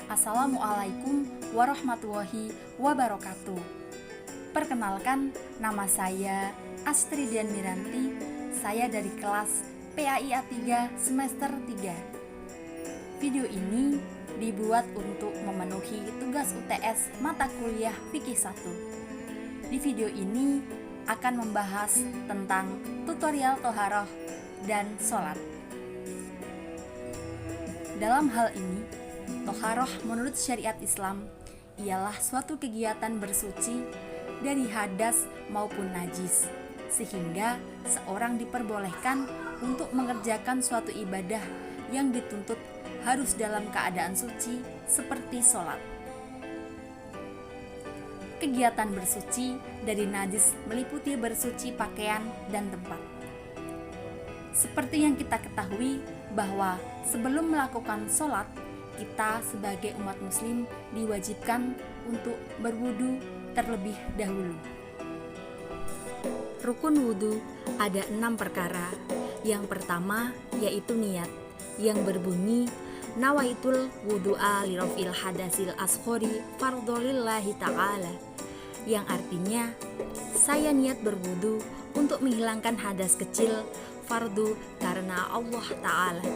Assalamualaikum warahmatullahi wabarakatuh. Perkenalkan, nama saya Astri Dian Miranti. Saya dari kelas PAIA 3 semester 3. Video ini dibuat untuk memenuhi tugas UTS mata kuliah Fikih 1. Di video ini akan membahas tentang tutorial toharoh dan sholat. Dalam hal ini, toharoh menurut syariat Islam ialah suatu kegiatan bersuci dari hadas maupun najis, sehingga seorang diperbolehkan untuk mengerjakan suatu ibadah yang dituntut harus dalam keadaan suci seperti sholat. Kegiatan bersuci dari najis meliputi bersuci pakaian dan tempat. Seperti yang kita ketahui bahwa sebelum melakukan sholat, kita sebagai umat muslim diwajibkan untuk berwudu terlebih dahulu. Rukun wudu ada 6 perkara. Yang pertama yaitu niat, yang berbunyi nawaitul wudu'a lirafil hadasil asghari fardholillahi ta'ala, yang artinya saya niat berwudu untuk menghilangkan hadas kecil fardu karena Allah Ta'ala.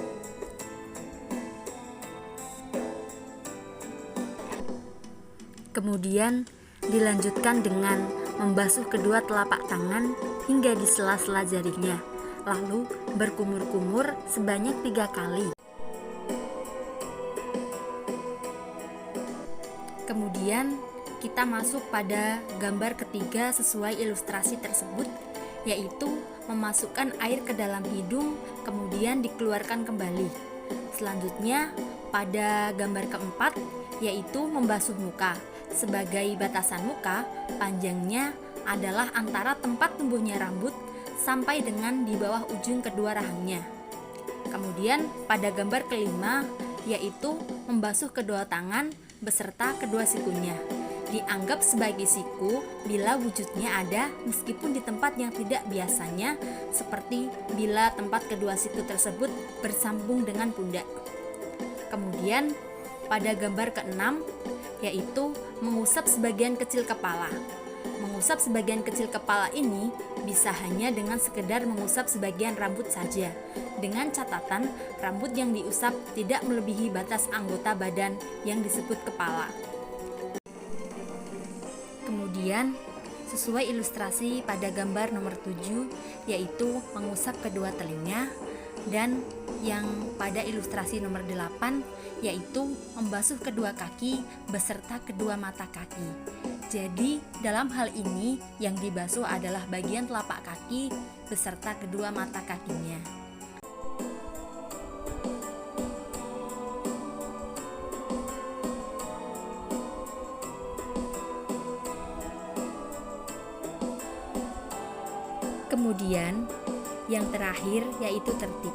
Kemudian dilanjutkan dengan membasuh kedua telapak tangan hingga di sela-sela jarinya, lalu berkumur-kumur sebanyak 3 kali. Kemudian kita masuk pada gambar ketiga sesuai ilustrasi tersebut, yaitu memasukkan air ke dalam hidung kemudian dikeluarkan kembali. Selanjutnya pada gambar keempat yaitu membasuh muka. Sebagai batasan muka, panjangnya adalah antara tempat tumbuhnya rambut sampai dengan di bawah ujung kedua rahangnya. Kemudian pada gambar kelima yaitu membasuh kedua tangan beserta kedua sikunya. Dianggap sebagai siku bila wujudnya ada meskipun di tempat yang tidak biasanya, seperti bila tempat kedua siku tersebut bersambung dengan pundak. Kemudian pada gambar keenam yaitu mengusap sebagian kecil kepala. Mengusap sebagian kecil kepala ini bisa hanya dengan sekedar mengusap sebagian rambut saja, dengan catatan rambut yang diusap tidak melebihi batas anggota badan yang disebut kepala. Kemudian sesuai ilustrasi pada gambar nomor 7 yaitu mengusap kedua telinga, dan yang pada ilustrasi nomor 8 yaitu membasuh kedua kaki beserta kedua mata kaki. Jadi dalam hal ini yang dibasuh adalah bagian telapak kaki beserta kedua mata kakinya. Kemudian yang terakhir yaitu tertib.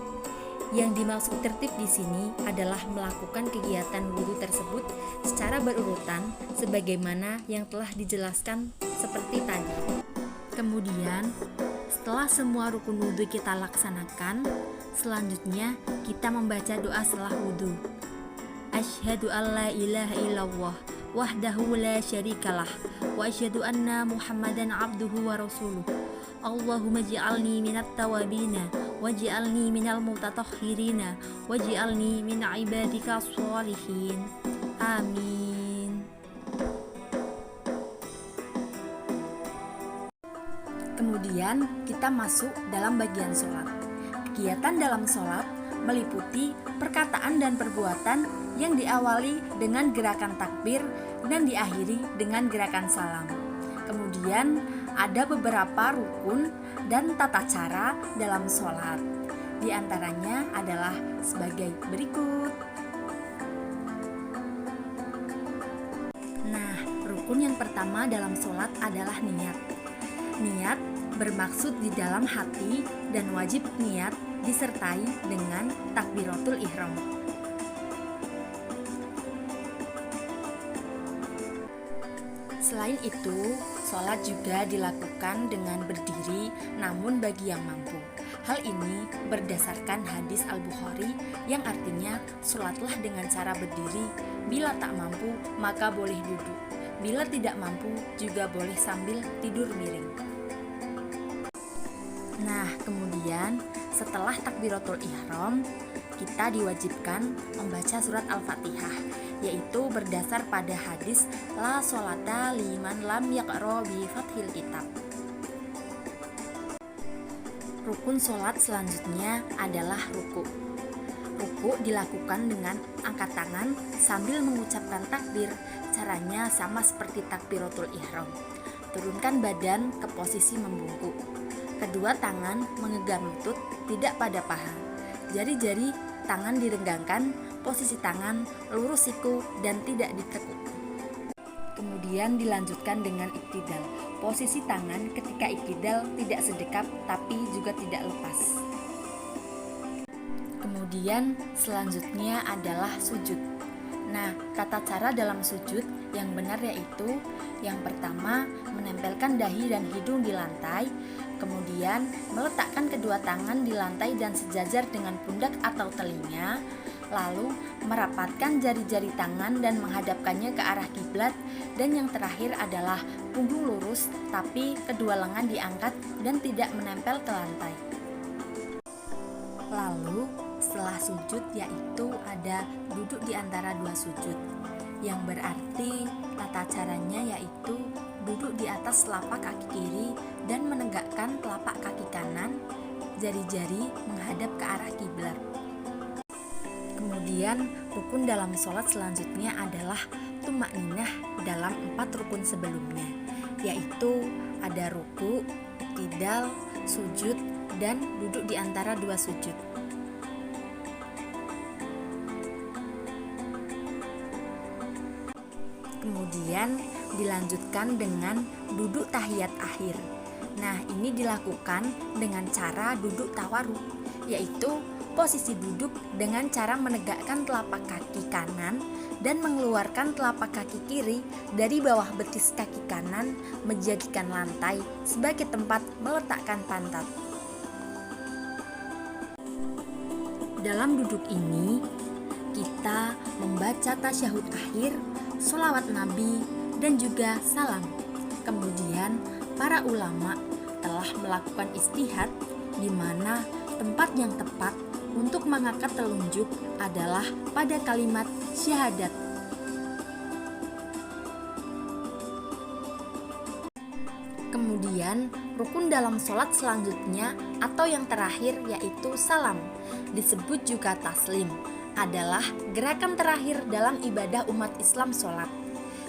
Yang dimaksud tertib di sini adalah melakukan kegiatan wudu tersebut secara berurutan sebagaimana yang telah dijelaskan seperti tadi. Kemudian setelah semua rukun wudu kita laksanakan, selanjutnya kita membaca doa setelah wudu. Asyhadu alla ilaha illallah wahdahu la syarikalah wa asyhadu anna Muhammadan abduhu wa rasuluh. Allahumma ij'alni minat tawabina waj'alni minal mutatahhirina waj'alni min ibadika sholihin. Amin. Kemudian kita masuk dalam bagian sholat. Kegiatan dalam sholat meliputi perkataan dan perbuatan yang diawali dengan gerakan takbir dan diakhiri dengan gerakan salam. Kemudian ada beberapa rukun dan tata cara dalam sholat. Di antaranya adalah sebagai berikut. Nah, rukun yang pertama dalam sholat adalah niat. Niat bermaksud di dalam hati dan wajib niat disertai dengan takbiratul ihram. Selain itu, sholat juga dilakukan dengan berdiri, namun bagi yang mampu. Hal ini berdasarkan hadis Al-Bukhari yang artinya sholatlah dengan cara berdiri, bila tak mampu maka boleh duduk, bila tidak mampu juga boleh sambil tidur miring. Nah, kemudian setelah takbiratul ihram, kita diwajibkan membaca surat Al-Fatihah, yaitu berdasar pada hadis la sholata liman lam yaqra bi fathil kitab. Rukun sholat selanjutnya adalah ruku. Ruku dilakukan dengan angkat tangan sambil mengucapkan takbir. Caranya sama seperti takbiratul ihram. Turunkan badan ke posisi membungkuk. Kedua tangan mengegang lutut, tidak pada paha. Jari-jari tangan direnggangkan, posisi tangan lurus siku dan tidak ditekuk. Kemudian dilanjutkan dengan iktidal. Posisi tangan ketika iktidal tidak sedekap tapi juga tidak lepas. Kemudian selanjutnya adalah sujud. Nah, tata cara dalam sujud yang benar yaitu yang pertama menempelkan dahi dan hidung di lantai, kemudian meletakkan kedua tangan di lantai dan sejajar dengan pundak atau telinga, lalu merapatkan jari-jari tangan dan menghadapkannya ke arah kiblat, dan yang terakhir adalah punggung lurus tapi kedua lengan diangkat dan tidak menempel ke lantai. Lalu setelah sujud yaitu ada duduk di antara dua sujud, yang berarti tata caranya yaitu duduk di atas telapak kaki kiri dan menegakkan telapak kaki kanan, jari-jari menghadap ke arah kiblat. Kemudian rukun dalam sholat selanjutnya adalah tumakninah dalam 4 rukun sebelumnya, yaitu ada ruku, iktidal, sujud, dan duduk di antara dua sujud. Kemudian dilanjutkan dengan duduk tahiyat akhir. Nah, ini dilakukan dengan cara duduk tawarruk, yaitu posisi duduk dengan cara menegakkan telapak kaki kanan dan mengeluarkan telapak kaki kiri dari bawah betis kaki kanan, menjadikan lantai sebagai tempat meletakkan pantat. Dalam duduk ini, kita membaca tasyahud akhir, sholawat Nabi, dan juga salam. Kemudian para ulama telah melakukan istihad di mana tempat yang tepat untuk mengangkat telunjuk adalah pada kalimat syahadat. Kemudian rukun dalam sholat selanjutnya atau yang terakhir yaitu salam, disebut juga taslim, adalah gerakan terakhir dalam ibadah umat Islam sholat.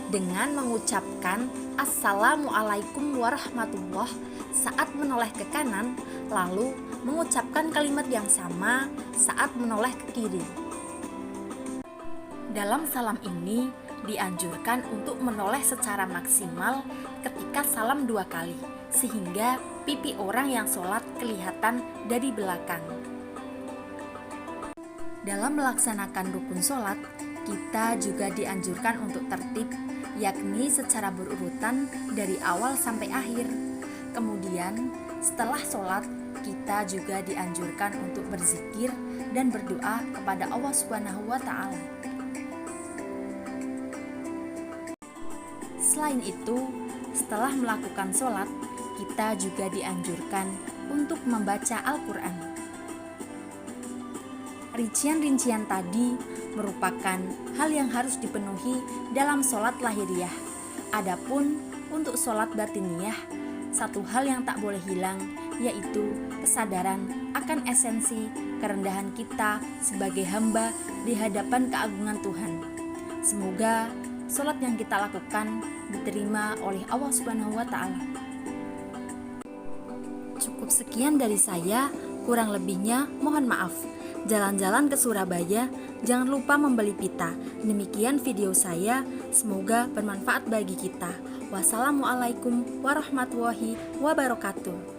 Dengan mengucapkan Assalamualaikum warahmatullah saat menoleh ke kanan, lalu mengucapkan kalimat yang sama saat menoleh ke kiri. Dalam salam ini dianjurkan untuk menoleh secara maksimal ketika salam 2 kali, sehingga pipi orang yang sholat kelihatan dari belakang. Dalam melaksanakan rukun sholat, kita juga dianjurkan untuk tertib, yakni secara berurutan dari awal sampai akhir. Kemudian, setelah sholat, kita juga dianjurkan untuk berzikir dan berdoa kepada Allah Subhanahu wa Ta'ala. Selain itu, setelah melakukan sholat, kita juga dianjurkan untuk membaca Al-Quran. Rincian-rincian tadi merupakan hal yang harus dipenuhi dalam sholat lahiriah. Adapun untuk sholat batiniyah, satu hal yang tak boleh hilang yaitu kesadaran akan esensi kerendahan kita sebagai hamba di hadapan keagungan Tuhan. Semoga sholat yang kita lakukan diterima oleh Allah Subhanahu wa Ta'ala. Cukup sekian dari saya, kurang lebihnya mohon maaf. Jalan-jalan ke Surabaya, jangan lupa membeli pita. Demikian video saya, semoga bermanfaat bagi kita. Wassalamualaikum warahmatullahi wabarakatuh.